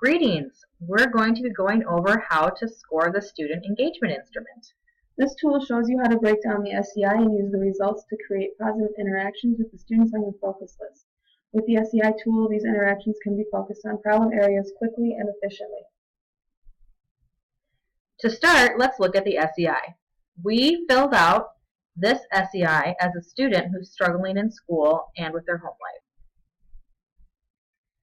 Greetings! We're going to be going over how to score the student engagement instrument. This tool shows you how to break down the SEI and use the results to create positive interactions with the students on your focus list. With the SEI tool, these interactions can be focused on problem areas quickly and efficiently. To start, let's look at the SEI. We filled out this SEI as a student who's struggling in school and with their home life.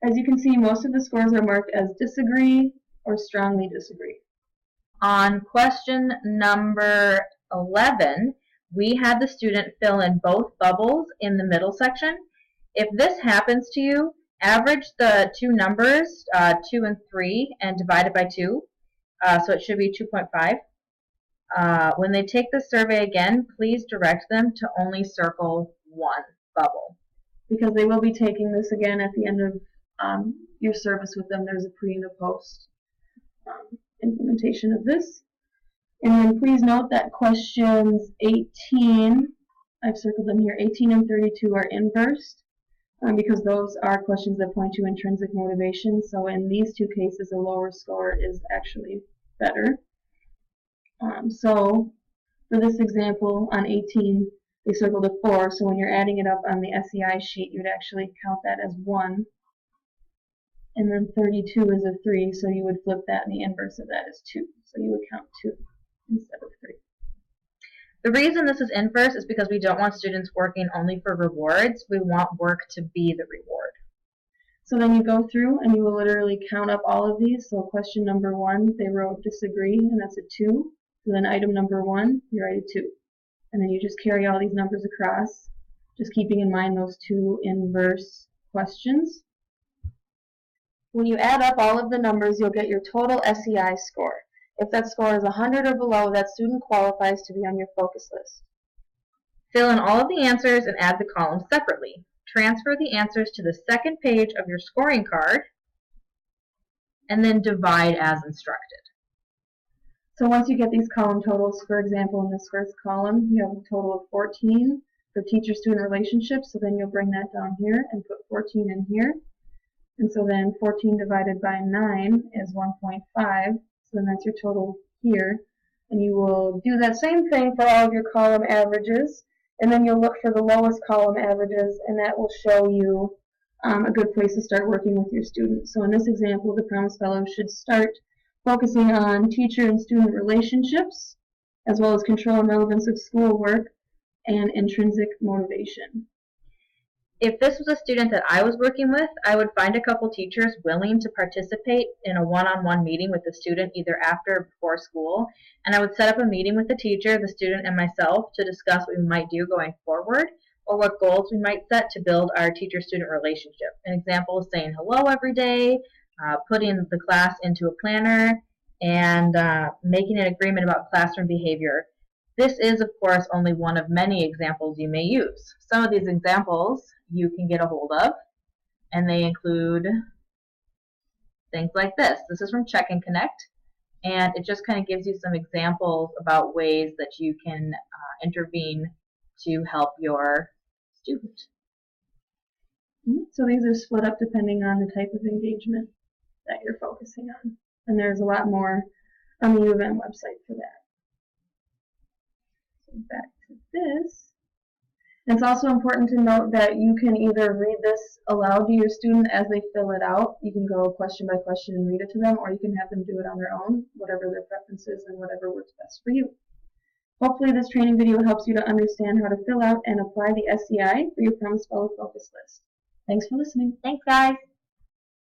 As you can see, most of the scores are marked as disagree or strongly disagree. On question number 11, we had the student fill in both bubbles in the middle section. If this happens to you, average the two numbers, 2 and 3, and divide it by 2. So it should be 2.5. When they take the survey again, please direct them to only circle one bubble. Because they will be taking this again at the end of your service with them. There's a pre and a post implementation of this. And then please note that questions 18, I've circled them here, 18 and 32 are inversed because those are questions that point to intrinsic motivation. So in these two cases, a lower score is actually better. So for this example, on 18, they circled a 4. So when you're adding it up on the SEI sheet, you'd actually count that as 1. And then 32 is a 3, so you would flip that, and the inverse of that is 2. So you would count 2 instead of 3. The reason this is inverse is because we don't want students working only for rewards. We want work to be the reward. So then you go through and you will literally count up all of these. So question number 1, they wrote disagree, and that's a 2. So then item number 1, you write a 2. And then you just carry all these numbers across, just keeping in mind those two inverse questions. When you add up all of the numbers, you'll get your total SEI score. If that score is 100 or below, that student qualifies to be on your focus list. Fill in all of the answers and add the columns separately. Transfer the answers to the second page of your scoring card, and then divide as instructed. So once you get these column totals, for example, in this first column, you have a total of 14 for teacher-student relationships, so then you'll bring that down here and put 14 in here. And so then 14 divided by 9 is 1.5, so then that's your total here. And you will do that same thing for all of your column averages, and then you'll look for the lowest column averages, and that will show you a good place to start working with your students. So in this example, the Promise Fellow should start focusing on teacher and student relationships, as well as control and relevance of schoolwork, and intrinsic motivation. If this was a student that I was working with, I would find a couple teachers willing to participate in a one-on-one meeting with the student either after or before school, and I would set up a meeting with the teacher, the student, and myself to discuss what we might do going forward or what goals we might set to build our teacher-student relationship. An example is saying hello every day, putting the class into a planner, and making an agreement about classroom behavior. This is, of course, only one of many examples you may use. Some of these examples you can get a hold of, and they include things like this. This is from Check and Connect, and it just kind of gives you some examples about ways that you can intervene to help your student. So these are split up depending on the type of engagement that you're focusing on, and there's a lot more on the U of M website for that. So back to this. It's also important to note that you can either read this aloud to your student as they fill it out. You can go question by question and read it to them, or you can have them do it on their own, whatever their preference is and whatever works best for you. Hopefully this training video helps you to understand how to fill out and apply the SEI for your Promise Fellow focus list. Thanks for listening. Thanks, guys.